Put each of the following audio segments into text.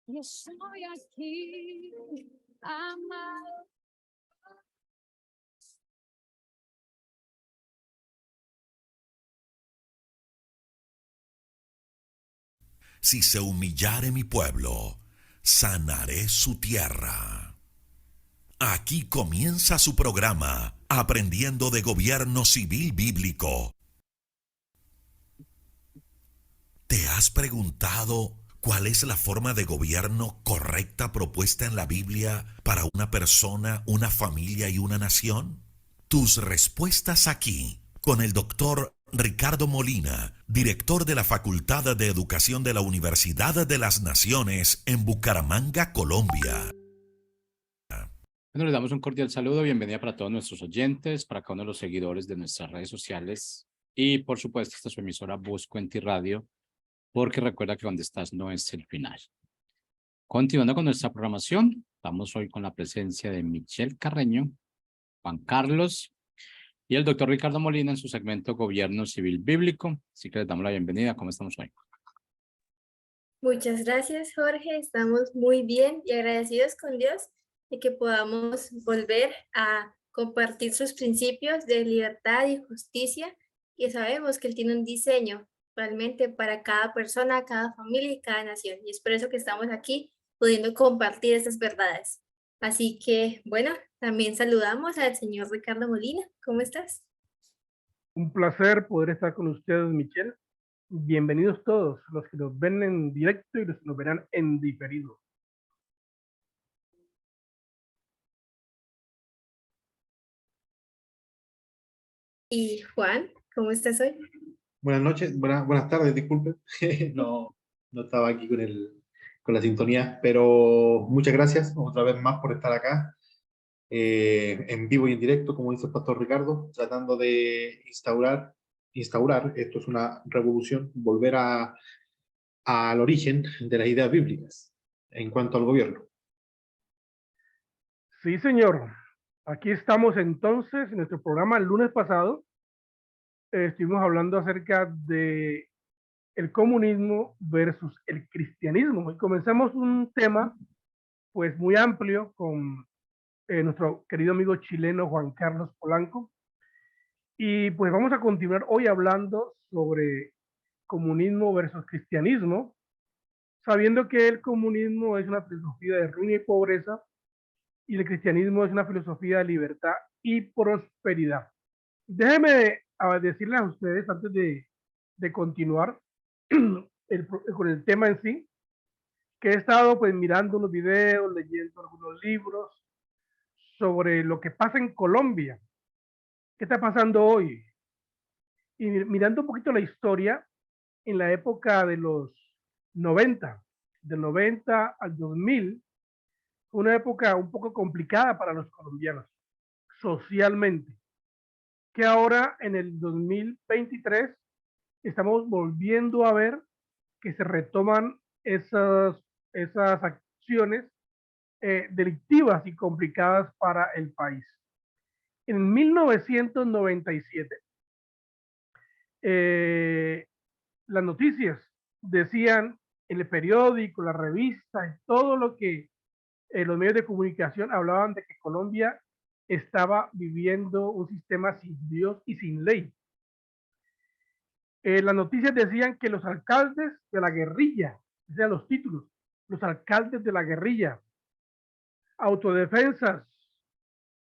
Yo estoy aquí, amado. Si se humillare mi pueblo, sanaré su tierra. Aquí comienza su programa, Aprendiendo de Gobierno Civil Bíblico. ¿Te has preguntado cuál es la forma de gobierno correcta propuesta en la Biblia para una persona, una familia y una nación? Tus respuestas aquí, con el doctor Ricardo Molina, director de la Facultad de Educación de la Universidad de las Naciones en Bucaramanga, Colombia. Bueno, les damos un cordial saludo, bienvenida para todos nuestros oyentes, para cada uno de los seguidores de nuestras redes sociales y por supuesto esta es su emisora Busco en Ti Radio, porque recuerda que donde estás no es el final. Continuando con nuestra programación, estamos hoy con la presencia de Michelle Carreño, Juan Carlos y el doctor Ricardo Molina en su segmento Gobierno Civil Bíblico. Así que les damos la bienvenida. ¿Cómo estamos hoy? Muchas gracias, Jorge. Estamos muy bien y agradecidos con Dios de que podamos volver a compartir sus principios de libertad y justicia, y sabemos que Él tiene un diseño realmente para cada persona, cada familia y cada nación. Y es por eso que estamos aquí pudiendo compartir estas verdades. Así que, bueno, también saludamos al señor Ricardo Molina. ¿Cómo estás? Un placer poder estar con ustedes, Michelle. Bienvenidos todos, los que nos ven en directo y los que nos verán en diferido. Y Juan, ¿cómo estás hoy? Buenas noches, buenas tardes, disculpen. No estaba aquí con la sintonía, pero muchas gracias otra vez más por estar acá, en vivo y en directo, como dice el pastor Ricardo, tratando de instaurar, esto es una revolución, volver al origen de las ideas bíblicas en cuanto al gobierno. Sí, señor. Aquí estamos entonces en nuestro programa. El lunes pasado estuvimos hablando acerca de el comunismo versus el cristianismo y comenzamos un tema pues muy amplio con nuestro querido amigo chileno Juan Carlos Polanco, y pues vamos a continuar hoy hablando sobre comunismo versus cristianismo, sabiendo que el comunismo es una filosofía de ruina y pobreza y el cristianismo es una filosofía de libertad y prosperidad. Déjenme decirles a ustedes antes de continuar con el tema en sí, que he estado pues mirando unos videos, leyendo algunos libros sobre lo que pasa en Colombia, qué está pasando hoy, y mirando un poquito la historia en la época de los 90, del 90 al 2000, una época un poco complicada para los colombianos socialmente, que ahora en el 2023 estamos volviendo a ver que se retoman esas acciones delictivas y complicadas para el país. En 1997, las noticias decían en el periódico, la revista, en todo lo que los medios de comunicación hablaban de que Colombia estaba viviendo un sistema sin Dios y sin ley. Las noticias decían que los alcaldes de la guerrilla, o sea, los títulos, los alcaldes de la guerrilla, autodefensas,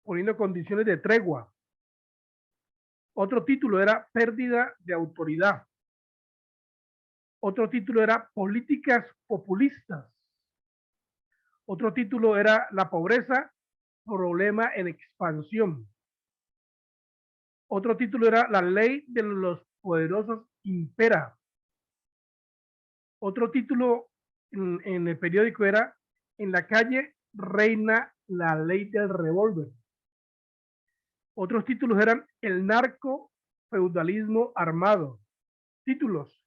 poniendo condiciones de tregua. Otro título era pérdida de autoridad. Otro título era políticas populistas. Otro título era la pobreza, problema en expansión. Otro título era la ley de los poderosos impera. Otro título en el periódico era en la calle reina la ley del revólver. Otros títulos eran el narco feudalismo armado. Títulos: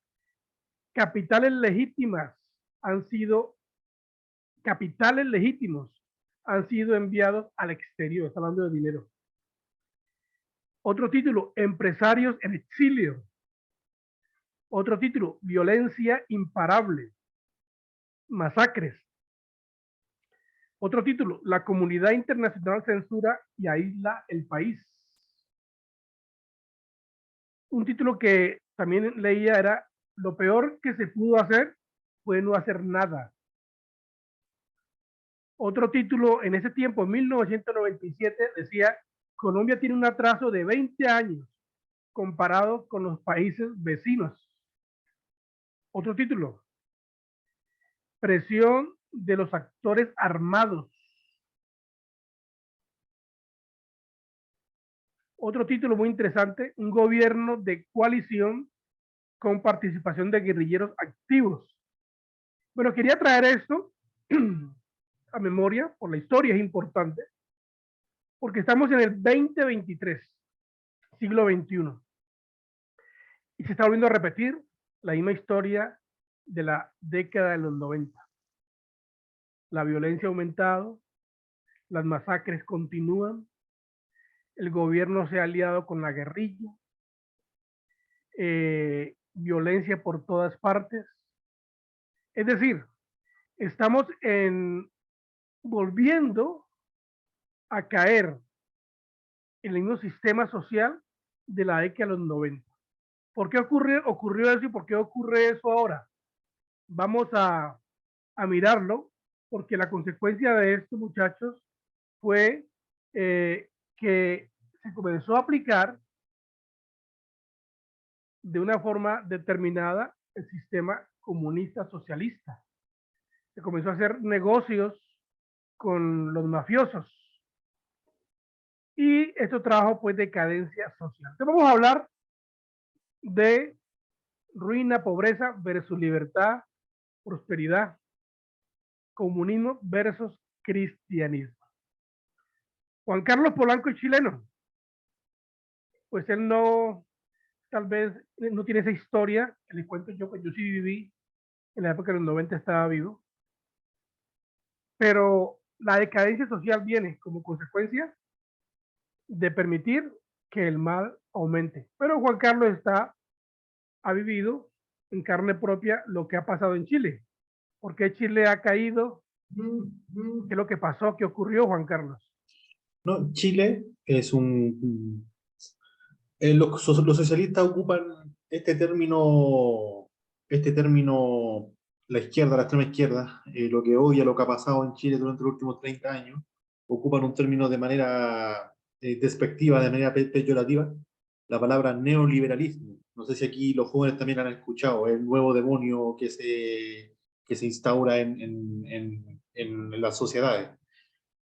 capitales legítimas han sido capitales legítimos han sido enviados al exterior. Está hablando de dinero. Otro título: empresarios en exilio. Otro título, violencia imparable, masacres. Otro título, la comunidad internacional censura y aísla el país. Un título que también leía era, lo peor que se pudo hacer fue no hacer nada. Otro título en ese tiempo, en 1997, decía, Colombia tiene un atraso de 20 años comparado con los países vecinos. Otro título, presión de los actores armados. Otro título muy interesante, un gobierno de coalición con participación de guerrilleros activos. Bueno, quería traer esto a memoria, por la historia es importante, porque estamos en el 2023, siglo XXI, y se está volviendo a repetir la misma historia de la década de los 90. La violencia ha aumentado, las masacres continúan, el gobierno se ha aliado con la guerrilla, violencia por todas partes. Es decir, estamos volviendo a caer en el mismo sistema social de la década de los 90. ¿Por qué ocurrió eso y por qué ocurre eso ahora? Vamos a mirarlo, porque la consecuencia de esto, muchachos, fue que se comenzó a aplicar de una forma determinada el sistema comunista socialista. Se comenzó a hacer negocios con los mafiosos. Y esto trajo pues decadencia social. Entonces vamos a hablar de ruina, pobreza versus libertad, prosperidad, comunismo versus cristianismo. Juan Carlos Polanco es chileno. Pues él no, tal vez no tiene esa historia que les cuento yo, pues yo sí viví en la época de los 90, estaba vivo. Pero la decadencia social viene como consecuencia de permitir que el mal aumente. Pero Juan Carlos ha vivido en carne propia lo que ha pasado en Chile. ¿Por qué Chile ha caído? ¿Qué es lo que pasó? ¿Qué ocurrió, Juan Carlos? No, Chile es un... los socialistas ocupan este término, la izquierda, la extrema izquierda, lo que odia lo que ha pasado en Chile durante los últimos 30 años, ocupan un término de manera despectiva, de manera peyorativa, la palabra neoliberalismo. No sé si aquí los jóvenes también han escuchado, el nuevo demonio que se instaura en las sociedades.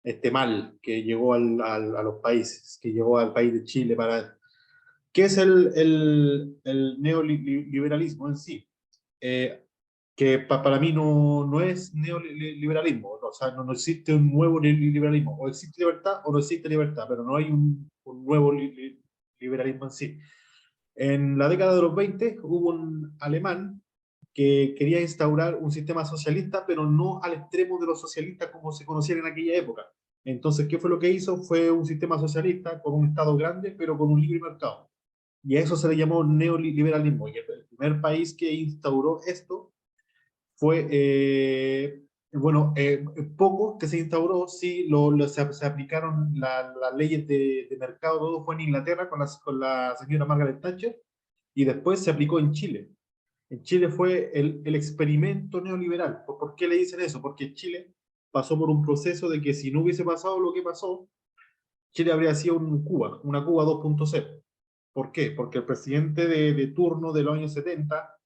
Este mal que llegó a los países, que llegó al país de Chile para... ¿Qué es el neoliberalismo en sí? Que para mí no es neoliberalismo, o sea, no existe un nuevo liberalismo, o existe libertad o no existe libertad, pero no hay un nuevo liberalismo en sí. En la década de los 20 hubo un alemán que quería instaurar un sistema socialista, pero no al extremo de los socialistas como se conocían en aquella época. Entonces, ¿qué fue lo que hizo? Fue un sistema socialista con un Estado grande, pero con un libre mercado. Y a eso se le llamó neoliberalismo. Y el primer país que instauró esto fue, poco que se instauró, sí, se aplicaron las leyes de mercado, todo fue en Inglaterra con la señora Margaret Thatcher, y después se aplicó en Chile. En Chile fue el experimento neoliberal. ¿Por qué le dicen eso? Porque Chile pasó por un proceso de que si no hubiese pasado lo que pasó, Chile habría sido una Cuba 2.0. ¿Por qué? Porque el presidente de turno de los años 70,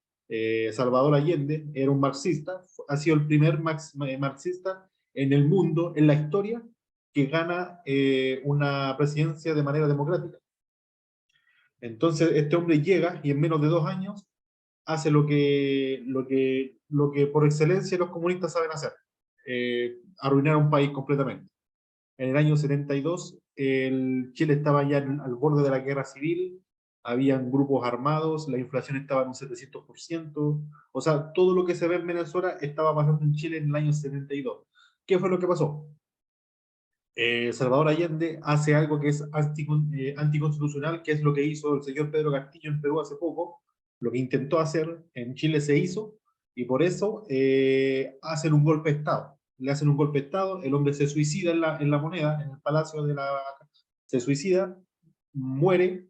Salvador Allende, era un marxista, ha sido el primer marxista en el mundo, en la historia, que gana una presidencia de manera democrática. Entonces, este hombre llega y en menos de 2 años hace lo que por excelencia los comunistas saben hacer, arruinar un país completamente. En el año 72, Chile estaba ya al borde de la guerra civil, habían grupos armados, la inflación estaba en un 700%, o sea, todo lo que se ve en Venezuela estaba pasando en Chile en el año 72. ¿Qué fue lo que pasó? Salvador Allende hace algo que es anticonstitucional, que es lo que hizo el señor Pedro Castillo en Perú hace poco, Lo que intentó hacer en Chile se hizo, y por eso hacen un golpe de Estado. Le hacen un golpe de Estado, el hombre se suicida en la moneda, en el palacio de la... Se suicida, muere,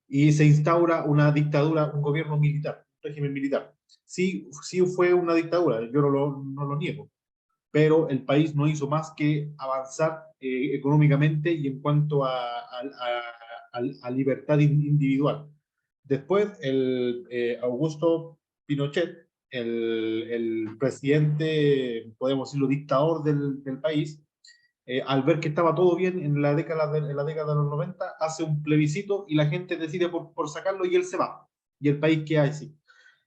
y se instaura una dictadura, un gobierno militar, un régimen militar. Sí, sí fue una dictadura, yo no lo niego, pero el país no hizo más que avanzar económicamente y en cuanto a libertad individual. Después, Augusto Pinochet, el presidente, podemos decirlo, dictador del país, al ver que estaba todo bien en la década de los 90, hace un plebiscito y la gente decide por sacarlo y él se va. Y el país queda así.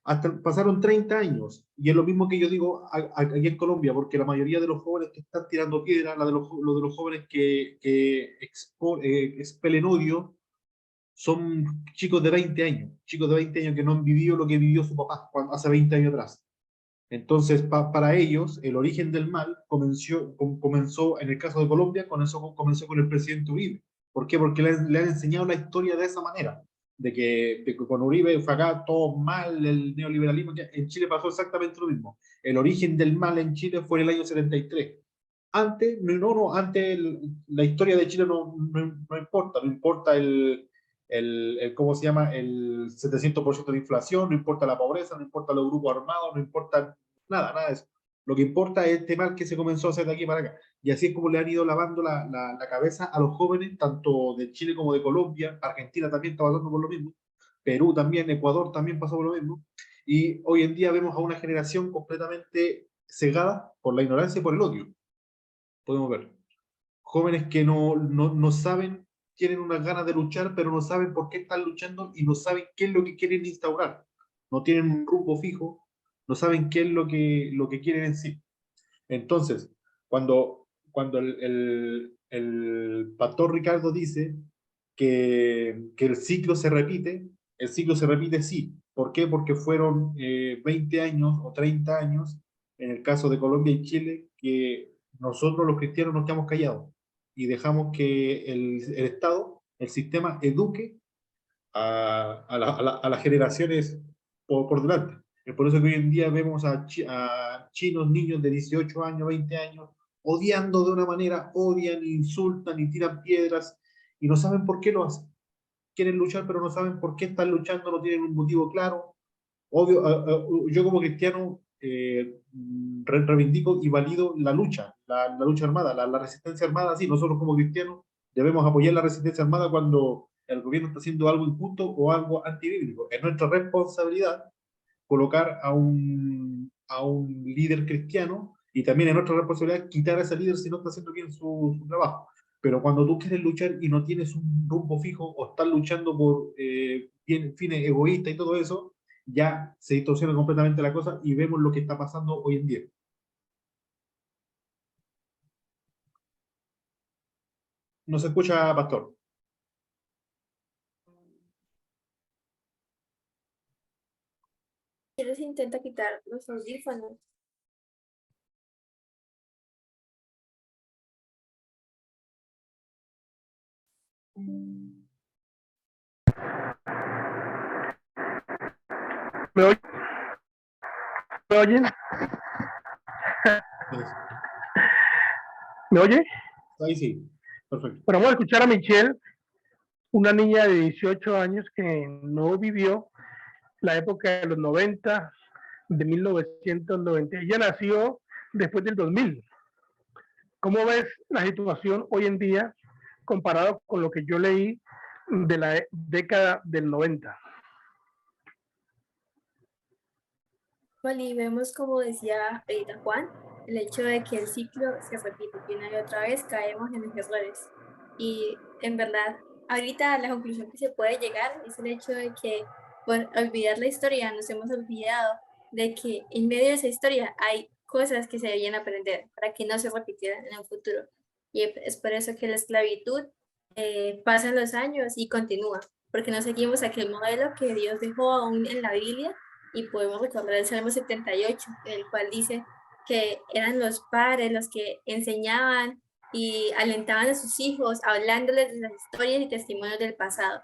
Hasta pasaron 30 años, y es lo mismo que yo digo aquí en Colombia, porque la mayoría de los jóvenes que están tirando piedra, lo de los jóvenes que expelen odio, son chicos de 20 años, chicos de 20 años que no han vivido lo que vivió su papá hace 20 años atrás. Entonces, para ellos, el origen del mal comenzó en el caso de Colombia, comenzó con el presidente Uribe. ¿Por qué? Porque le han enseñado la historia de esa manera, de que con Uribe fue acá todo mal, el neoliberalismo. En Chile pasó exactamente lo mismo. El origen del mal en Chile fue en el año 73. Antes, antes la historia de Chile no importa, no importa ¿cómo se llama? El 700% de inflación, no importa la pobreza, no importa los grupos armados, no importa nada de eso. Lo que importa es este mal que se comenzó a hacer de aquí para acá. Y así es como le han ido lavando la cabeza a los jóvenes, tanto de Chile como de Colombia. Argentina también está pasando por lo mismo. Perú también, Ecuador también pasó por lo mismo. Y hoy en día vemos a una generación completamente cegada por la ignorancia y por el odio. Podemos ver jóvenes que no saben, tienen unas ganas de luchar, pero no saben por qué están luchando y no saben qué es lo que quieren instaurar. No tienen un rumbo fijo, no saben qué es lo que quieren en sí. Entonces, cuando el pastor Ricardo dice que el ciclo se repite sí. ¿Por qué? Porque fueron 20 años o 30 años, en el caso de Colombia y Chile, que nosotros los cristianos nos quedamos callados y dejamos que el Estado, el sistema, eduque a las generaciones por delante. Es por eso que hoy en día vemos a chinos, niños de 18 años, 20 años, odiando de una manera, odian, insultan y tiran piedras y no saben por qué lo hacen. Quieren luchar, pero no saben por qué están luchando, no tienen un motivo claro. Obvio, yo como cristiano reivindico y valido la lucha, la lucha armada, la resistencia armada. Sí, nosotros como cristianos debemos apoyar la resistencia armada cuando el gobierno está haciendo algo injusto o algo antibíblico. Es nuestra responsabilidad colocar a un líder cristiano, y también es nuestra responsabilidad quitar a ese líder si no está haciendo bien su trabajo. Pero cuando tú quieres luchar y no tienes un rumbo fijo o estás luchando por fines egoístas y todo eso, ya se distorsiona completamente la cosa y vemos lo que está pasando hoy en día. ¿No se escucha, pastor? ¿Quieres intenta quitar los audífonos? ¿Me oyen? ¿Me oyen? ¿Me oye? Ahí sí, perfecto. Bueno, vamos a escuchar a Michelle, una niña de 18 años que no vivió la época de los 90, de 1990. Ella nació después del 2000. ¿Cómo ves la situación hoy en día comparado con lo que yo leí de la década del 90? Bueno, y vemos, como decía ahorita Juan, el hecho de que el ciclo se repite y una y otra vez caemos en los errores. Y en verdad, ahorita la conclusión que se puede llegar es el hecho de que por olvidar la historia nos hemos olvidado de que en medio de esa historia hay cosas que se debían aprender para que no se repitieran en el futuro. Y es por eso que la esclavitud pasan los años y continúa, porque no seguimos aquel modelo que Dios dejó aún en la Biblia. Y podemos recordar el Salmo 78, el cual dice que eran los padres los que enseñaban y alentaban a sus hijos, hablándoles de las historias y testimonios del pasado.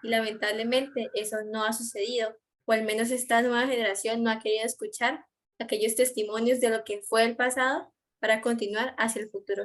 Y lamentablemente eso no ha sucedido, o al menos esta nueva generación no ha querido escuchar aquellos testimonios de lo que fue el pasado para continuar hacia el futuro.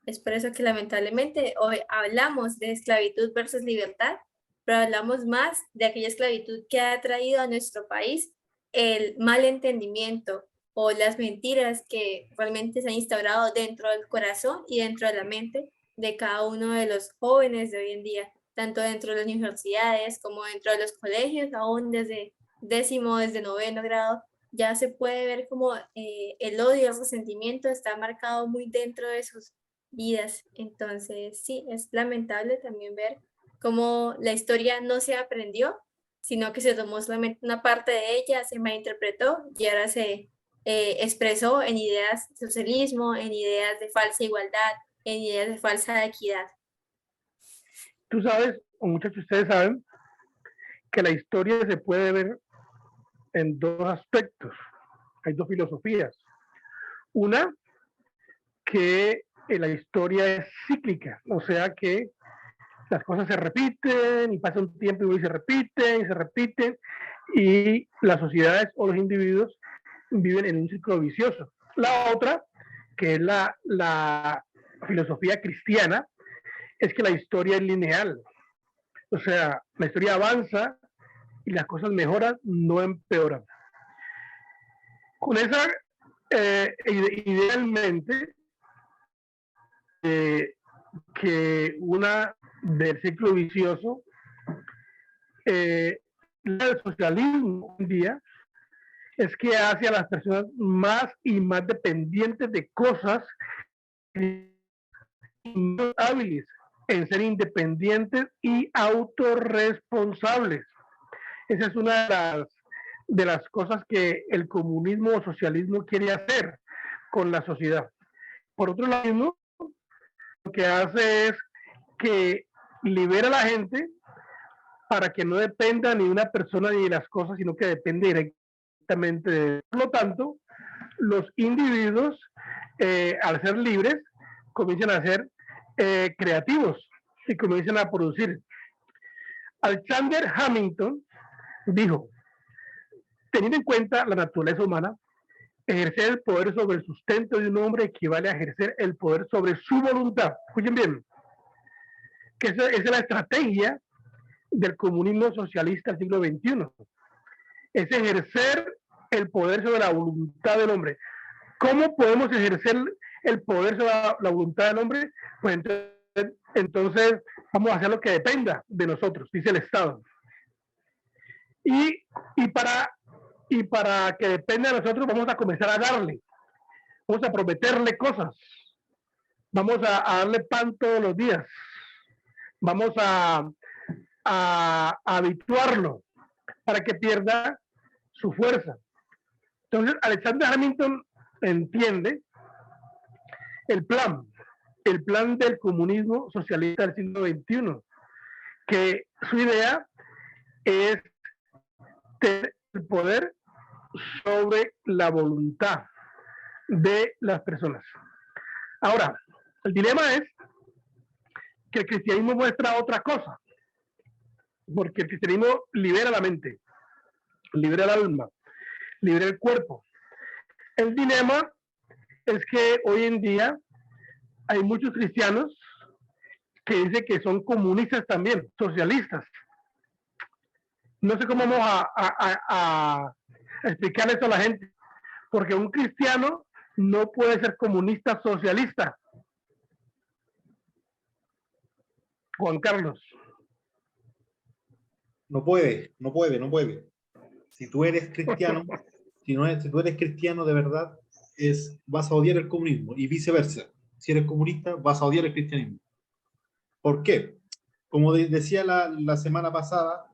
Es por eso que lamentablemente hoy hablamos de esclavitud versus libertad, pero hablamos más de aquella esclavitud que ha traído a nuestro país el mal entendimiento o las mentiras que realmente se han instaurado dentro del corazón y dentro de la mente de cada uno de los jóvenes de hoy en día, tanto dentro de las universidades como dentro de los colegios, aún desde 10º, desde 9º grado, ya se puede ver como el odio, el resentimiento está marcado muy dentro de sus vidas. Entonces, sí, es lamentable también ver cómo la historia no se aprendió, sino que se tomó solamente una parte de ella, se malinterpretó y ahora se expresó en ideas de socialismo, en ideas de falsa igualdad, en ideas de falsa equidad. Tú sabes, o muchos de ustedes saben, que la historia se puede ver en dos aspectos. Hay dos filosofías. Una, que la historia es cíclica, o sea que las cosas se repiten y pasa un tiempo y se repiten y las sociedades o los individuos viven en un ciclo vicioso. La otra, que es la filosofía cristiana, es que la historia es lineal, o sea, la historia avanza y las cosas mejoran, no empeoran. Con esa, idealmente, que una del ciclo vicioso, el socialismo hoy en día es que hace a las personas más y más dependientes de cosas y no hábiles en ser independientes y autorresponsables. Esa es una de las cosas que el comunismo o socialismo quiere hacer con la sociedad. Por otro lado, lo que hace es que libera a la gente para que no dependa ni de una persona ni de las cosas, sino que depende directamente de él. Por lo tanto, los individuos, al ser libres, comienzan a ser creativos y comienzan a producir. Alexander Hamilton dijo, teniendo en cuenta la naturaleza humana, ejercer el poder sobre el sustento de un hombre equivale a ejercer el poder sobre su voluntad. Escuchen bien, que esa es la estrategia del comunismo socialista del siglo XXI. Es ejercer el poder sobre la voluntad del hombre. ¿Cómo podemos ejercer el poder sobre la voluntad del hombre? Pues entonces vamos a hacer lo que dependa de nosotros, dice el Estado. Y para que dependa de nosotros vamos a comenzar a darle, vamos a prometerle cosas, vamos a darle pan todos los días, vamos a habituarlo para que pierda su fuerza. Entonces, Alexander Hamilton entiende el plan del comunismo socialista del siglo XXI, que su idea es tener el poder sobre la voluntad de las personas. Ahora, el dilema es que el cristianismo muestra otra cosa, porque el cristianismo libera la mente, libera el alma, libera el cuerpo. El dilema es que hoy en día hay muchos cristianos que dicen que son comunistas también, socialistas. No sé cómo vamos a explicar eso a la gente, porque un cristiano no puede ser comunista socialista. Juan Carlos. No puede. Si tú eres cristiano, si tú eres cristiano de verdad, vas a odiar el comunismo y viceversa. Si eres comunista, vas a odiar el cristianismo. ¿Por qué? Como decía la semana pasada,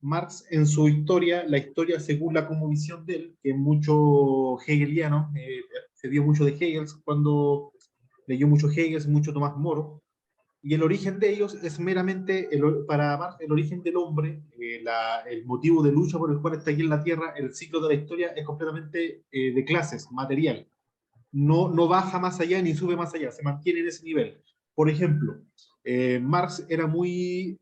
Marx en su historia, la historia según la cosmovisión de él, que es mucho hegeliano, se dio mucho de Hegel cuando leyó mucho Hegel, mucho Tomás Moro, y el origen de ellos es meramente, para Marx, el origen del hombre, el motivo de lucha por el cual está aquí en la Tierra, el ciclo de la historia es completamente de clases, material. No baja más allá ni sube más allá, se mantiene en ese nivel. Por ejemplo, Marx era muy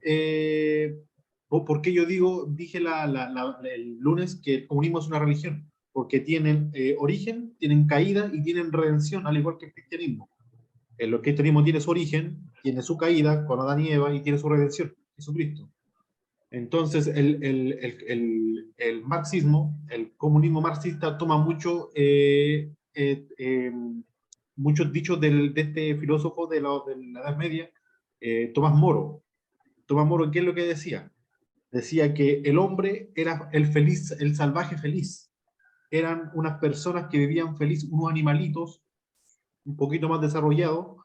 ¿Por qué yo dije el lunes que el comunismo es una religión? Porque tienen origen, tienen caída y tienen redención, al igual que el cristianismo. El cristianismo tiene su origen, tiene su caída con Adán y Eva y tiene su redención, Jesucristo. Entonces, el marxismo, el comunismo marxista toma muchos dichos de este filósofo de la Edad Media, Tomás Moro. Tomás Moro, ¿qué es lo que decía? Decía que el hombre era el feliz, el salvaje feliz. Eran unas personas que vivían feliz, unos animalitos un poquito más desarrollados,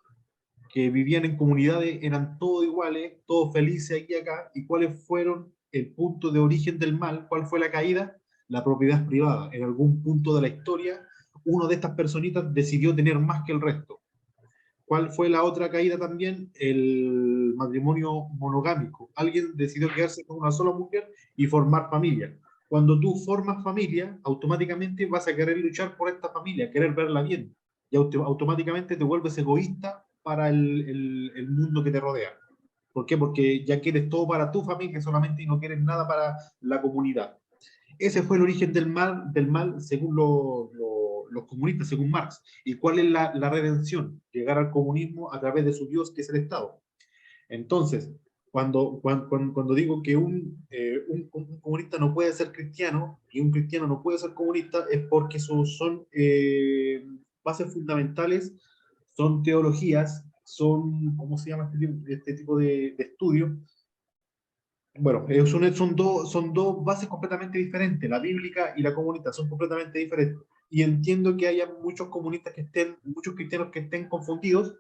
que vivían en comunidades, eran todos iguales, todos felices aquí y acá. ¿Y cuáles fueron el punto de origen del mal? ¿Cuál fue la caída? La propiedad privada. En algún punto de la historia, uno de estas personitas decidió tener más que el resto. ¿Cuál fue la otra caída también? El matrimonio monogámico. Alguien decidió quedarse con una sola mujer y formar familia. Cuando tú formas familia, automáticamente vas a querer luchar por esta familia, querer verla bien. Y automáticamente te vuelves egoísta para el mundo que te rodea. ¿Por qué? Porque ya quieres todo para tu familia solamente y no quieres nada para la comunidad. Ese fue el origen del mal según los comunistas, según Marx. ¿Y cuál es la redención? Llegar al comunismo a través de su Dios, que es el Estado. Entonces, cuando digo que un comunista no puede ser cristiano y un cristiano no puede ser comunista, es porque son bases fundamentales, son teologías, son, ¿cómo se llama este tipo de estudio? Bueno, son dos bases completamente diferentes, la bíblica y la comunista son completamente diferentes. Y entiendo que haya muchos comunistas muchos cristianos que estén confundidos,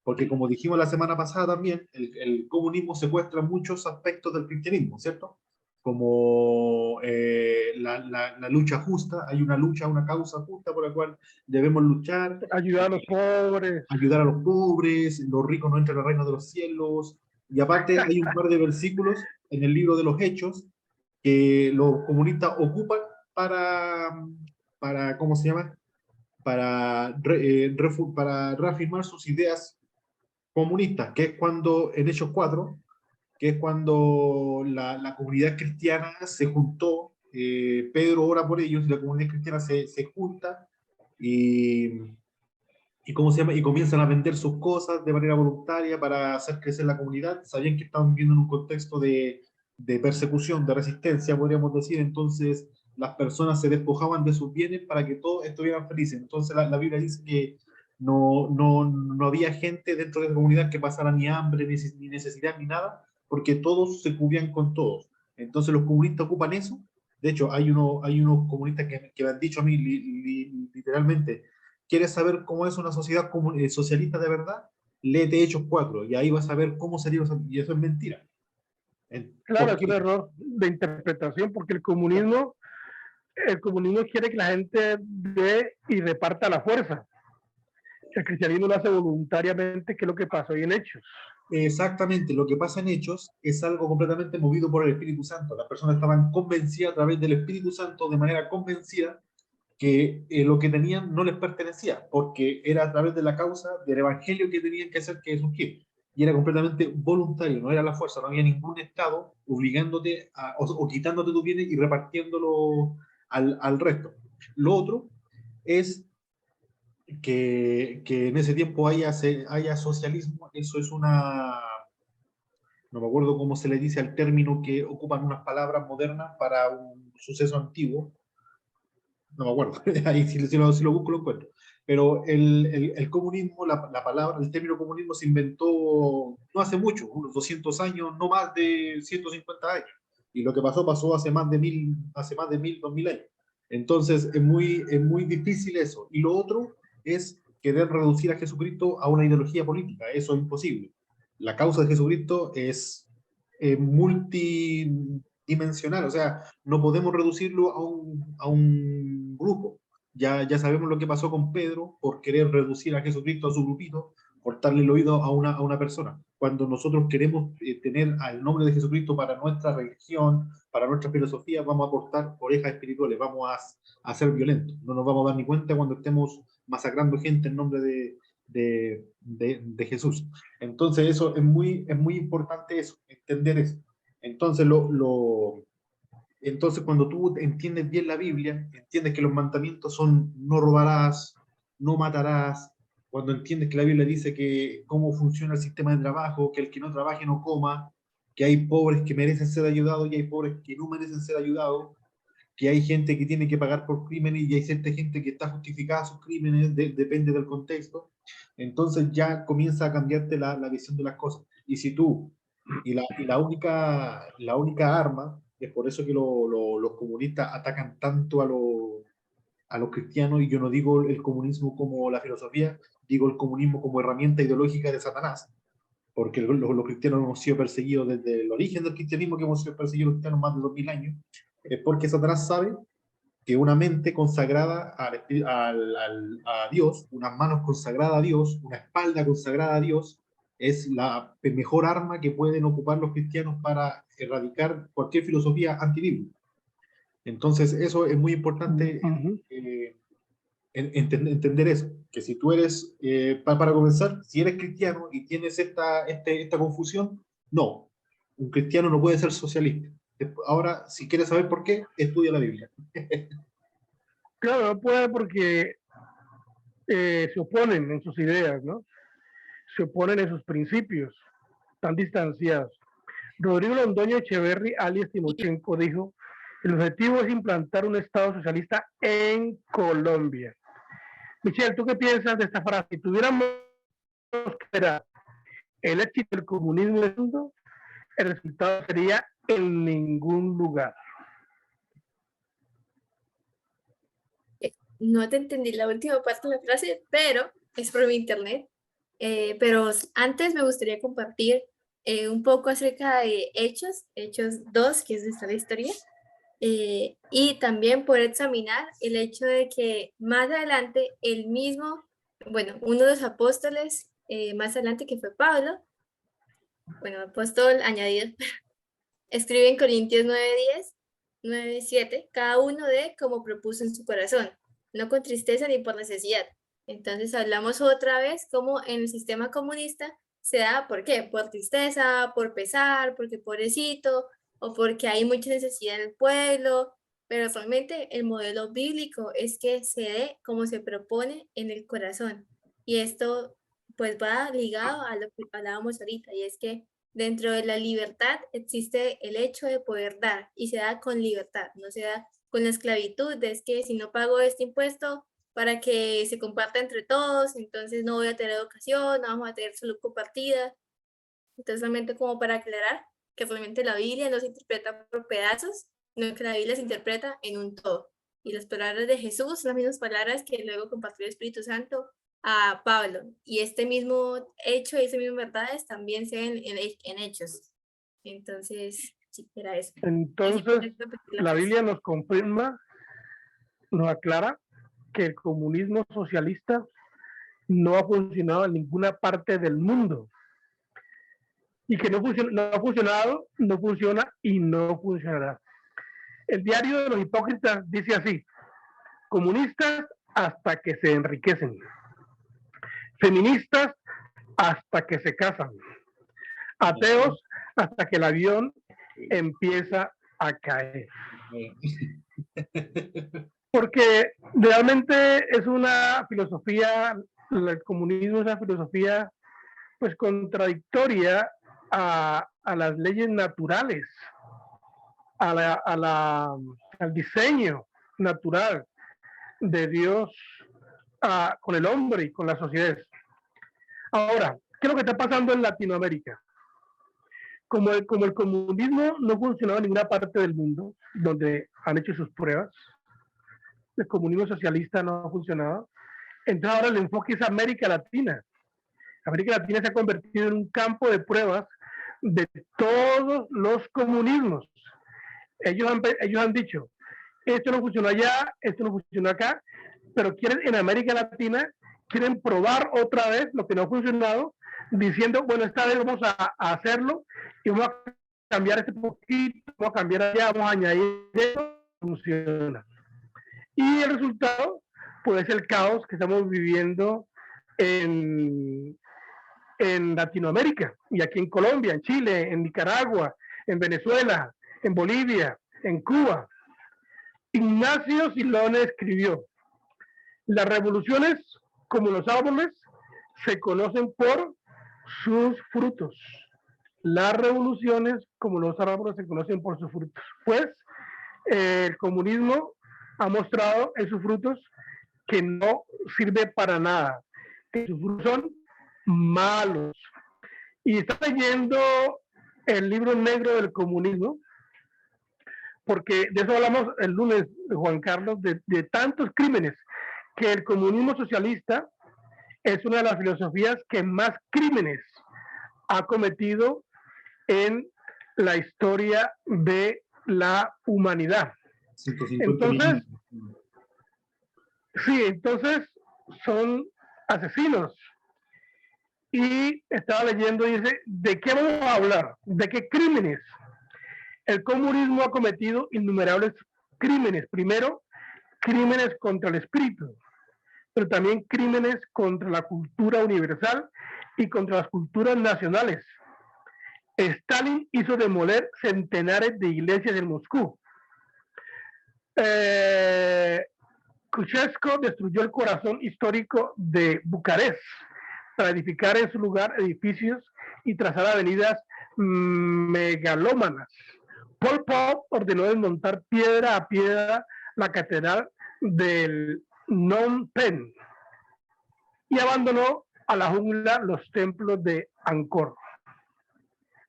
porque como dijimos la semana pasada también, el comunismo secuestra muchos aspectos del cristianismo, ¿cierto? Como la lucha justa, hay una lucha, una causa justa por la cual debemos luchar, Ayudar a los pobres. ayudar a los pobres, los ricos no entran al reino de los cielos, y aparte hay un par de versículos en el libro de los Hechos que los comunistas ocupan para ¿cómo se llama? Para reafirmar sus ideas comunistas, que es cuando, en Hechos 4, que es cuando la comunidad cristiana se juntó, Pedro ora por ellos, y la comunidad cristiana se junta y ¿cómo se llama? Y comienzan a vender sus cosas de manera voluntaria para hacer crecer la comunidad. Sabían que estaban viviendo en un contexto de persecución, de resistencia, podríamos decir. Entonces, las personas se despojaban de sus bienes para que todos estuvieran felices. Entonces, la Biblia dice que no había gente dentro de la comunidad que pasara ni hambre, ni necesidad, ni nada, porque todos se cubrían con todos. Entonces, los comunistas ocupan eso. De hecho, hay unos comunistas que me han dicho a mí literalmente: ¿quieres saber cómo es una sociedad socialista de verdad? Léete Hechos 4 y ahí vas a ver cómo sería, y eso es mentira. Claro, ¿Por es un qué? error de interpretación porque el comunismo quiere que la gente dé y reparta la fuerza. El cristianismo lo hace voluntariamente, que es lo que pasó ahí en Hechos. Exactamente, lo que pasa en Hechos es algo completamente movido por el Espíritu Santo. Las personas estaban convencidas a través del Espíritu Santo, de manera convencida, que lo que tenían no les pertenecía, porque era a través de la causa del evangelio que tenían que hacer que surgiera. Y era completamente voluntario, no era la fuerza, no había ningún Estado obligándote o quitándote tus bienes y repartiéndolo al resto. Lo otro es que en ese tiempo haya socialismo. Eso es no me acuerdo cómo se le dice al término que ocupan unas palabras modernas para un suceso antiguo, no me acuerdo, ahí si lo busco lo encuentro. Pero el comunismo, la palabra, el término comunismo se inventó no hace mucho, unos 200 años, no más de 150 años. Y lo que pasó hace más de 2000 años. Entonces es muy difícil eso. Y lo otro es querer reducir a Jesucristo a una ideología política. Eso es imposible. La causa de Jesucristo es multidimensional, o sea, no podemos reducirlo a un grupo. Ya sabemos lo que pasó con Pedro por querer reducir a Jesucristo a su grupito, cortarle el oído a una persona. Cuando nosotros queremos tener al nombre de Jesucristo para nuestra religión, para nuestra filosofía, vamos a cortar orejas espirituales, vamos a ser violentos. No nos vamos a dar ni cuenta cuando estemos masacrando gente en nombre de Jesús. Entonces eso es muy importante, eso, entender eso. Entonces, entonces, cuando tú entiendes bien la Biblia, entiendes que los mandamientos son no robarás, no matarás, cuando entiendes que la Biblia dice que cómo funciona el sistema de trabajo, que el que no trabaje no coma, que hay pobres que merecen ser ayudados y hay pobres que no merecen ser ayudados, que hay gente que tiene que pagar por crímenes y hay cierta gente que está justificada a sus crímenes, depende del contexto, entonces ya comienza a cambiarte la visión de las cosas. Y si tú, la única arma, es por eso que los comunistas atacan tanto a los cristianos, y yo no digo el comunismo como la filosofía, digo el comunismo como herramienta ideológica de Satanás, porque los cristianos hemos sido perseguidos desde el origen del cristianismo, que hemos sido perseguidos los cristianos más de 2000 años, es porque Satanás sabe que una mente consagrada a Dios, unas manos consagradas a Dios, una espalda consagrada a Dios, es la mejor arma que pueden ocupar los cristianos para erradicar cualquier filosofía antibíblica. Entonces, eso es muy importante entender eso, que si tú eres, para comenzar, si eres cristiano y tienes esta confusión, no, un cristiano no puede ser socialista. Ahora, si quieres saber por qué, estudia la Biblia. Claro, no puede porque se oponen en sus ideas, ¿no? Se oponen en sus principios, están distanciados. Rodrigo Londoño Echeverry, alias Timochenko, dijo: el objetivo es implantar un Estado socialista en Colombia. Michelle, ¿tú qué piensas de esta frase? Si tuviéramos que esperar el éxito del comunismo en el mundo, el resultado sería en ningún lugar. No te entendí la última parte de la frase, pero es por mi internet. Pero antes me gustaría compartir un poco acerca de Hechos 2, que es de esta historia, y también poder examinar el hecho de que más adelante el mismo, bueno, uno de los apóstoles más adelante, que fue Pablo, bueno, apóstol añadido, escribe en Corintios 9:10, 9:7, cada uno de como propuso en su corazón, no con tristeza ni por necesidad. Entonces hablamos otra vez como en el sistema comunista se da, ¿por qué? Por tristeza, por pesar, porque pobrecito, o porque hay mucha necesidad en el pueblo, pero realmente el modelo bíblico es que se dé como se propone en el corazón. Y esto pues va ligado a lo que hablábamos ahorita, y es que dentro de la libertad existe el hecho de poder dar, y se da con libertad, no se da con la esclavitud, es que si no pago este impuesto para que se comparta entre todos, entonces no voy a tener educación, no vamos a tener salud compartida. Entonces, solamente como para aclarar que realmente la Biblia no se interpreta por pedazos, sino que la Biblia se interpreta en un todo. Y las palabras de Jesús son las mismas palabras que luego compartió el Espíritu Santo a Pablo. Y este mismo hecho y esas mismas verdades también se ven en Hechos. Entonces, sí, era eso. Entonces, la Biblia nos confirma, nos aclara que el comunismo socialista no ha funcionado en ninguna parte del mundo. Y que no ha funcionado, no funciona y no funcionará. El diario de los hipócritas dice así: comunistas hasta que se enriquecen, feministas hasta que se casan, ateos hasta que el avión empieza a caer. Porque realmente es una filosofía, el comunismo es una filosofía pues contradictoria a las leyes naturales, al diseño natural de Dios con el hombre y con la sociedad. Ahora, ¿qué es lo que está pasando en Latinoamérica? Como el comunismo no funcionaba en ninguna parte del mundo donde han hecho sus pruebas, el comunismo socialista no ha funcionado, entonces ahora el enfoque es América Latina. América Latina se ha convertido en un campo de pruebas de todos los comunismos. Ellos han dicho, esto no funcionó allá, esto no funcionó acá, pero quieren en América Latina, quieren probar otra vez lo que no ha funcionado, diciendo, bueno, esta vez vamos a hacerlo y vamos a cambiar este poquito, vamos a cambiar allá, vamos a añadir esto, funciona. Y el resultado, pues, es el caos que estamos viviendo en Latinoamérica, y aquí en Colombia, en Chile, en Nicaragua, en Venezuela, en Bolivia, en Cuba. Ignacio Silone escribió: las revoluciones, como los árboles, se conocen por sus frutos. Las revoluciones, como los árboles, se conocen por sus frutos. Pues el comunismo ha mostrado en sus frutos que no sirve para nada, que sus frutos son malos. Y está leyendo el libro negro del comunismo, porque de eso hablamos el lunes, Juan Carlos, de tantos crímenes, que el comunismo socialista es una de las filosofías que más crímenes ha cometido en la historia de la humanidad. 150 Entonces, millones. sí, entonces son asesinos. Y estaba leyendo y dice, ¿de qué vamos a hablar? ¿De qué crímenes? El comunismo ha cometido innumerables crímenes. Primero, crímenes contra el espíritu, pero también crímenes contra la cultura universal y contra las culturas nacionales. Stalin hizo demoler centenares de iglesias en Moscú. Ceausescu destruyó el corazón histórico de Bucarest para edificar en su lugar edificios y trazar avenidas megalómanas. Pol Pot ordenó desmontar piedra a piedra la catedral del Phnom Penh y abandonó a la jungla los templos de Angkor.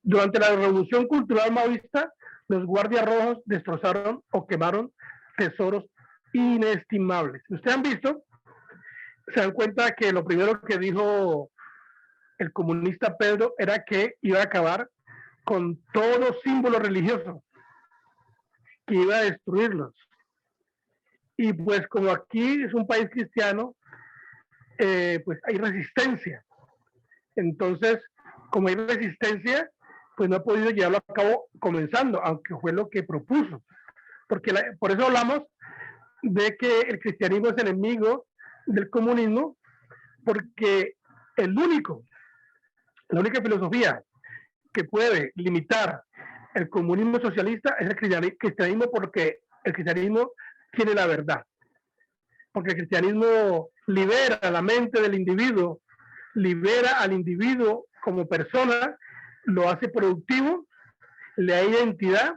Durante la Revolución Cultural Maoísta, los guardias rojos destrozaron o quemaron tesoros inestimables. Ustedes han visto, se dan cuenta que lo primero que dijo el comunista Pedro era que iba a acabar con todo símbolo religioso, que iba a destruirlos. Y pues como aquí es un país cristiano, pues hay resistencia. Entonces, como hay resistencia, pues no ha podido llevarlo a cabo comenzando, aunque fue lo que propuso. Porque por eso hablamos de que el cristianismo es enemigo del comunismo, porque la única filosofía que puede limitar el comunismo socialista es el cristianismo, porque el cristianismo tiene la verdad. Porque el cristianismo libera la mente del individuo, libera al individuo como persona, lo hace productivo, le da identidad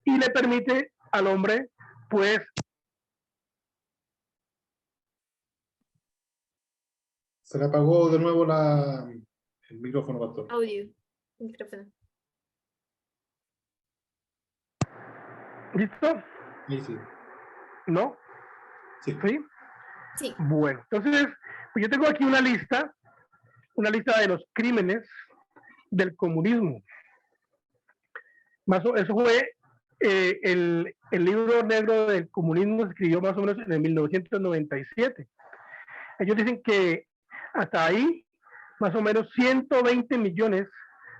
y le permite al hombre, pues, Se le apagó de nuevo el micrófono, pastor. Audio, micrófono. ¿listo? Sí, sí. ¿No? Sí. ¿Sí? Sí. Bueno, entonces, pues yo tengo aquí una lista de los crímenes del comunismo. Eso fue el libro negro del comunismo, se escribió más o menos en el 1997. Ellos dicen que hasta ahí, más o menos 120 millones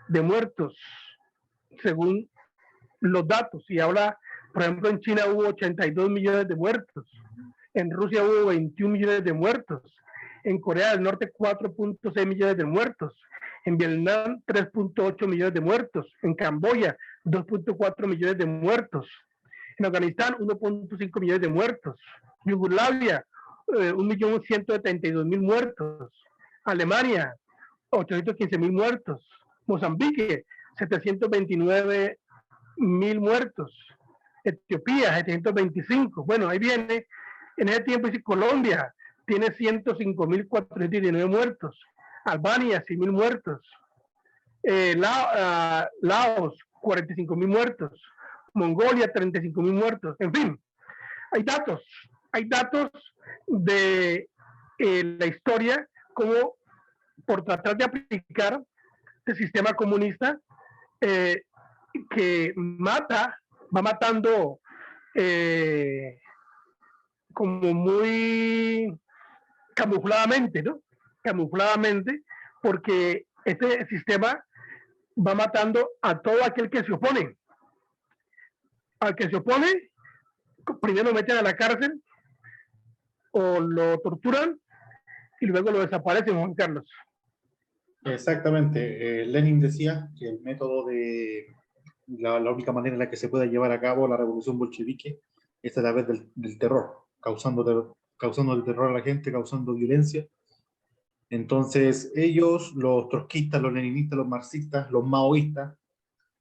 de muertos, según los datos. Y habla, por ejemplo, en China hubo 82 millones de muertos, en Rusia hubo 21 millones de muertos, en Corea del Norte 4.6 millones de muertos, en Vietnam 3.8 millones de muertos, en Camboya 2.4 millones de muertos, en Afganistán 1.5 millones de muertos, Yugoslavia 1.172.000 muertos, Alemania 815.000 muertos, Mozambique 729.000 muertos, Etiopía 725. Bueno, ahí viene, en ese tiempo dice Colombia tiene 105.419 muertos, Albania 6.000 muertos, Laos 45.000 muertos, Mongolia 35.000 muertos, en fin, hay datos de la historia, como por tratar de aplicar el sistema comunista que va matando como muy camufladamente, ¿no? Camufladamente, porque este sistema va matando a todo aquel que se opone. Al que se opone, primero lo meten a la cárcel o lo torturan y luego lo desaparecen, Juan Carlos. Exactamente. Lenin decía que el método de la única manera en la que se pueda llevar a cabo la revolución bolchevique es a través del terror, causando el terror a la gente, causando violencia. Entonces, ellos, los trotskistas, los leninistas, los marxistas, los maoístas,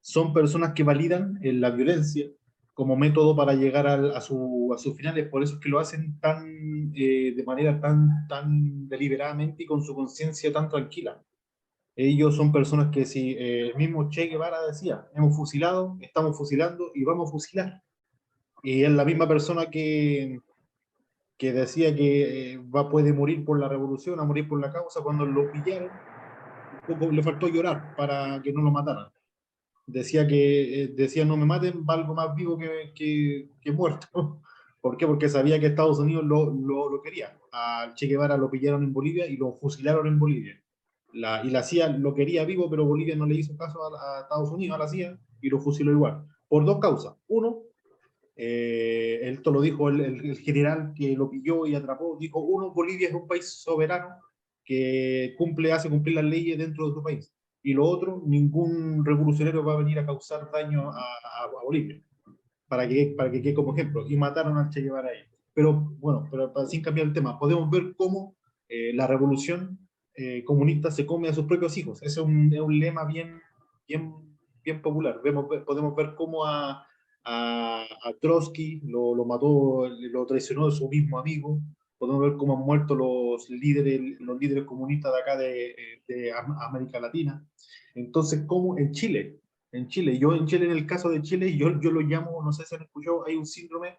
son personas que validan la violencia como método para llegar a sus finales. Por eso es que lo hacen de manera tan deliberadamente y con su conciencia tan tranquila. Ellos son personas que, si el mismo Che Guevara decía, hemos fusilado, estamos fusilando y vamos a fusilar. Y es la misma persona que decía que puede morir por la revolución, a morir por la causa. Cuando lo pillaron, un poco le faltó llorar para que no lo mataran. Decía no me maten, valgo más vivo que muerto. ¿Por qué? Porque sabía que Estados Unidos lo quería. Al Che Guevara lo pillaron en Bolivia y lo fusilaron en Bolivia. Y la CIA lo quería vivo, pero Bolivia no le hizo caso a Estados Unidos, a la CIA, y lo fusiló igual. Por dos causas. Uno, esto lo dijo el general que lo pilló y atrapó, dijo, uno, Bolivia es un país soberano que hace cumplir las leyes dentro de su país. Y lo otro, ningún revolucionario va a venir a causar daño a Bolivia, para que quede como ejemplo. Y mataron a Che Guevara ahí. Pero bueno, sin cambiar el tema, podemos ver cómo la revolución comunista se come a sus propios hijos. Ese es un lema bien popular. Podemos ver cómo a Trotsky lo mató, lo traicionó de su mismo amigo. Podemos ver cómo han muerto los líderes comunistas de acá de América Latina. Entonces, ¿cómo en Chile, en el caso de Chile, yo lo llamo, no sé si han escuchado, hay un síndrome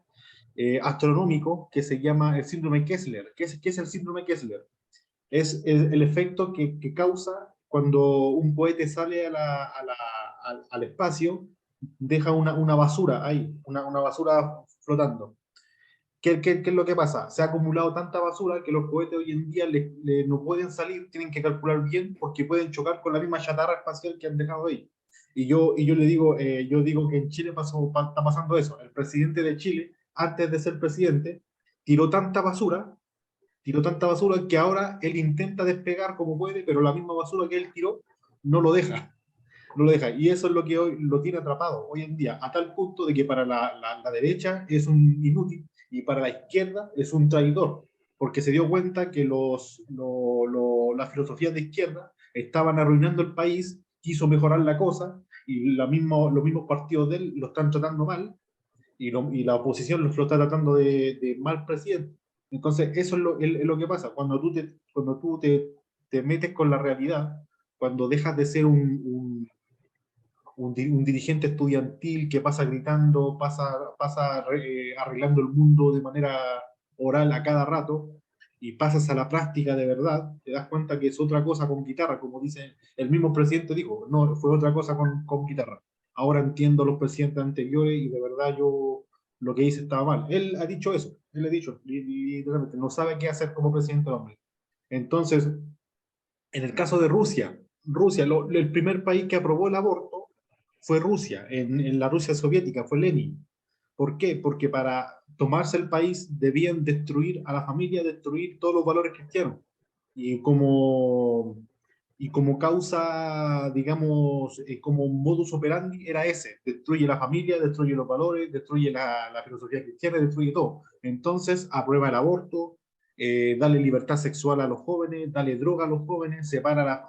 astronómico que se llama el síndrome Kessler. ¿Qué es el síndrome Kessler? Es el efecto que causa cuando un cohete sale al espacio, deja una basura ahí, una basura flotando. ¿Qué es lo que pasa? Se ha acumulado tanta basura que los cohetes hoy en día no pueden salir, tienen que calcular bien porque pueden chocar con la misma chatarra espacial que han dejado ahí. Y yo le digo, yo digo que en Chile está pasando eso. El presidente de Chile, antes de ser presidente, tiró tanta basura que ahora él intenta despegar como puede, pero la misma basura que él tiró no lo deja. No lo deja. Y eso es lo que hoy lo tiene atrapado hoy en día, a tal punto de que para la derecha es un inútil y para la izquierda es un traidor, porque se dio cuenta que las filosofías de izquierda estaban arruinando el país, quiso mejorar la cosa y los mismos partidos de él lo están tratando mal y la oposición lo está tratando de mal presidente. Entonces, eso es lo que pasa. Cuando tú te metes con la realidad, cuando dejas de ser un dirigente estudiantil que pasa gritando, pasa arreglando el mundo de manera oral a cada rato, y pasas a la práctica de verdad, te das cuenta que es otra cosa con guitarra, como dice el mismo presidente dijo, no, fue otra cosa con guitarra. Ahora entiendo a los presidentes anteriores y de verdad yo lo que hice estaba mal. Él ha dicho eso, él ha dicho, literalmente, no sabe qué hacer como presidente del hombre. Entonces, en el caso de Rusia, el primer país que aprobó el aborto fue Rusia, en la Rusia soviética, fue Lenin. ¿Por qué? Porque para tomarse el país debían destruir a la familia, destruir todos los valores cristianos. Y como causa, digamos, como modus operandi era ese, destruye la familia, destruye los valores, destruye la filosofía cristiana, destruye todo. Entonces aprueba el aborto, dale libertad sexual a los jóvenes, dale droga a los jóvenes, separa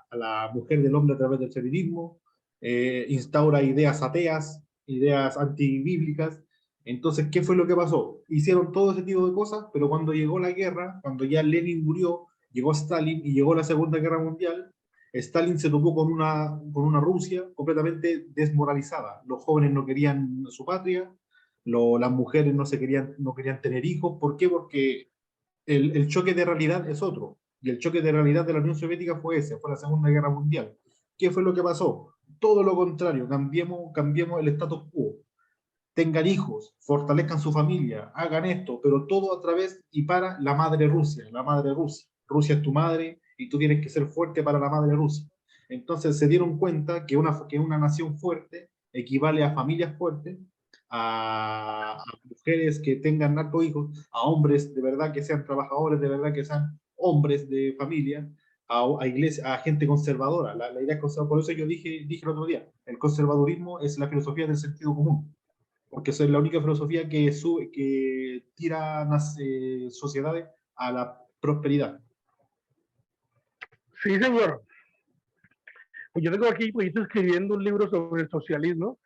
a la mujer del hombre a través del feminismo, instaura ideas ateas, ideas antibíblicas. Entonces, ¿qué fue lo que pasó? Hicieron todo ese tipo de cosas, pero cuando llegó la guerra, cuando ya Lenin murió, llegó Stalin y llegó la Segunda Guerra Mundial, Stalin se topó con una Rusia completamente desmoralizada. Los jóvenes no querían su patria, las mujeres no querían tener hijos. ¿Por qué? Porque el choque de realidad es otro. Y el choque de realidad de la Unión Soviética fue ese, fue la Segunda Guerra Mundial. ¿Qué fue lo que pasó? Todo lo contrario, cambiemos el status quo. Tengan hijos, fortalezcan su familia, hagan esto, pero todo a través y para la madre Rusia, la madre Rusia. Rusia es tu madre y tú tienes que ser fuerte para la madre Rusia. Entonces se dieron cuenta que una nación fuerte equivale a familias fuertes, a mujeres que tengan hartos hijos, a hombres de verdad que sean trabajadores, de verdad que sean hombres de familia, iglesia, a gente conservadora. La idea es conservadora. Por eso yo dije el otro día, el conservadurismo es la filosofía del sentido común, porque esa es la única filosofía que tira las sociedades a la prosperidad. Sí, señor. Pues yo tengo aquí, pues estoy escribiendo un libro sobre el socialismo,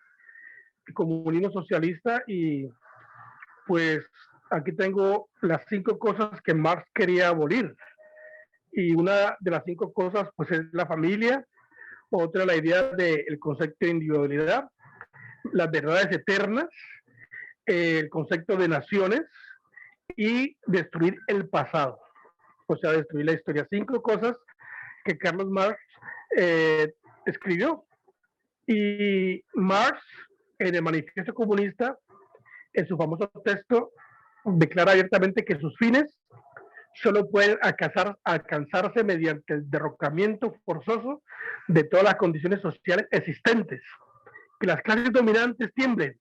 el comunismo socialista, y pues aquí tengo las 5 cosas que Marx quería abolir. Y una de las 5 cosas, pues, es la familia, otra la idea del concepto de individualidad, las verdades eternas, el concepto de naciones y destruir el pasado, o sea, destruir la historia. 5 cosas que Carlos Marx escribió. Y Marx, en el Manifiesto Comunista, en su famoso texto, declara abiertamente que sus fines solo pueden alcanzarse mediante el derrocamiento forzoso de todas las condiciones sociales existentes, que las clases dominantes tiemblen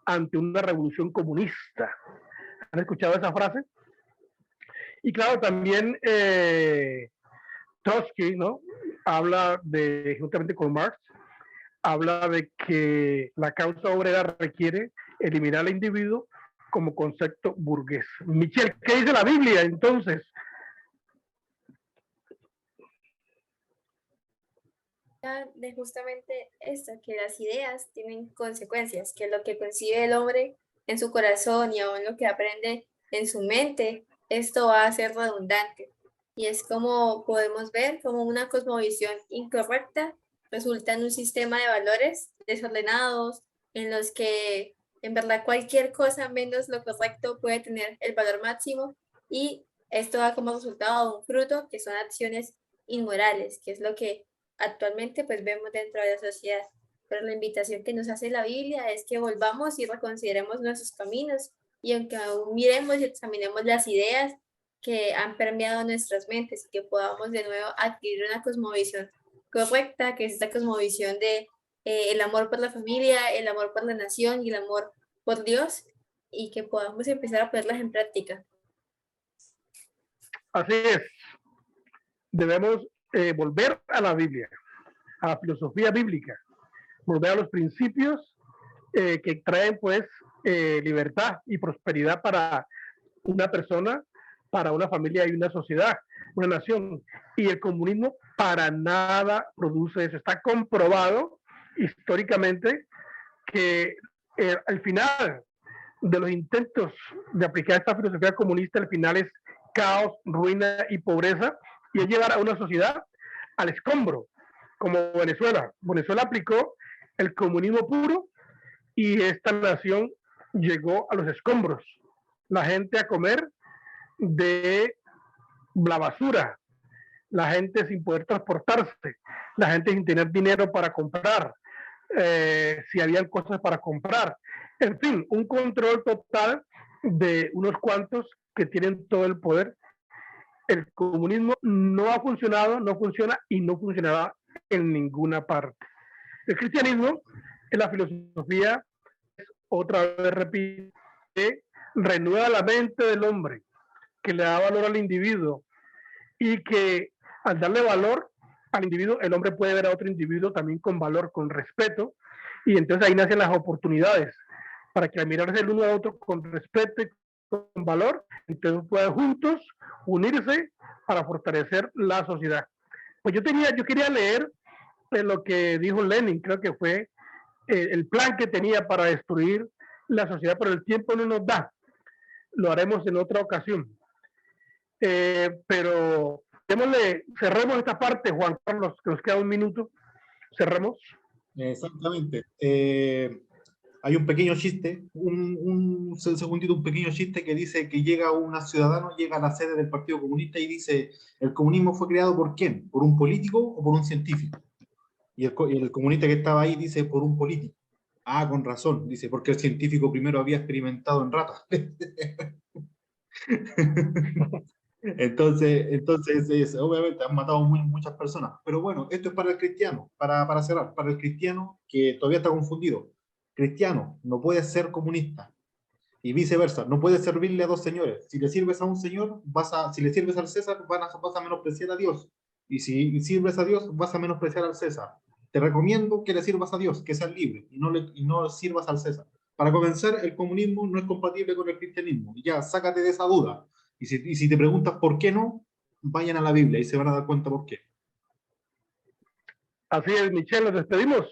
ante una revolución comunista. ¿Han escuchado esa frase? Y claro, también Trotsky, ¿no? Habla de, juntamente con Marx, habla de que la causa obrera requiere eliminar al individuo como concepto burgués. Michel, ¿qué dice la Biblia entonces? De justamente esto, que las ideas tienen consecuencias, que lo que concibe el hombre en su corazón y aún lo que aprende en su mente, esto va a ser redundante. Y es como podemos ver como una cosmovisión incorrecta resulta en un sistema de valores desordenados, en los que en verdad cualquier cosa menos lo correcto puede tener el valor máximo, y esto da como resultado un fruto que son acciones inmorales, que es lo que actualmente pues vemos dentro de la sociedad. Pero la invitación que nos hace la Biblia es que volvamos y reconsideremos nuestros caminos, y aunque aún miremos y examinemos las ideas que han permeado nuestras mentes, que podamos de nuevo adquirir una cosmovisión correcta, que es esta cosmovisión de el amor por la familia, el amor por la nación y el amor por Dios, y que podamos empezar a ponerlas en práctica. Así es. Debemos volver a la Biblia, a la filosofía bíblica, volver a los principios que traen pues libertad y prosperidad para una persona, para una familia y una sociedad, una nación. Y el comunismo para nada produce eso. Está comprobado históricamente que al final de los intentos de aplicar esta filosofía comunista, al final es caos, ruina y pobreza, y es llevar a una sociedad al escombro, como Venezuela. Venezuela aplicó el comunismo puro y esta nación llegó a los escombros. La gente a comer de la basura, la gente sin poder transportarse, la gente sin tener dinero para comprar, si habían cosas para comprar. En fin, un control total de unos cuantos que tienen todo el poder. El comunismo no ha funcionado, no funciona y no funcionará en ninguna parte. El cristianismo es la filosofía, otra vez repito, que renueva la mente del hombre, que le da valor al individuo, y que al darle valor al individuo, el hombre puede ver a otro individuo también con valor, con respeto, y entonces ahí nacen las oportunidades para que al mirarse el uno al otro con respeto y con valor, entonces puedan juntos unirse para fortalecer la sociedad. Pues yo quería leer lo que dijo Lenin, creo que fue el plan que tenía para destruir la sociedad, pero el tiempo no nos da. Lo haremos en otra ocasión. Pero cerremos esta parte, Juan Carlos, que nos queda un minuto. Cerremos. Exactamente. Hay un pequeño chiste, un segundito, un pequeño chiste que dice que llega a la sede del Partido Comunista y dice: ¿el comunismo fue creado por quién? ¿Por un político o por un científico? Y el comunista que estaba ahí dice: por un político. Ah, con razón, dice, porque el científico primero había experimentado en ratas. Entonces, obviamente han matado muchas personas, pero bueno, esto es para el cristiano, para cerrar, para el cristiano que todavía está confundido. Cristiano, no puedes ser comunista, y viceversa, no puedes servirle a dos señores. Si le sirves a un señor, si le sirves al César, vas a menospreciar a Dios, Y si sirves a Dios, vas a menospreciar al César. Te recomiendo que le sirvas a Dios, que seas libre y no sirvas al César. Para comenzar, el comunismo no es compatible con el cristianismo. Ya, sácate de esa duda. Y si te preguntas por qué no, vayan a la Biblia y se van a dar cuenta por qué. Así es, Michelle, nos despedimos.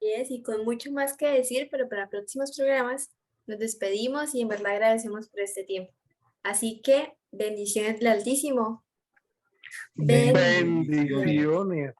Y con mucho más que decir, pero para próximos programas nos despedimos y en verdad agradecemos por este tiempo. Así que bendiciones del Altísimo. Bendiciones.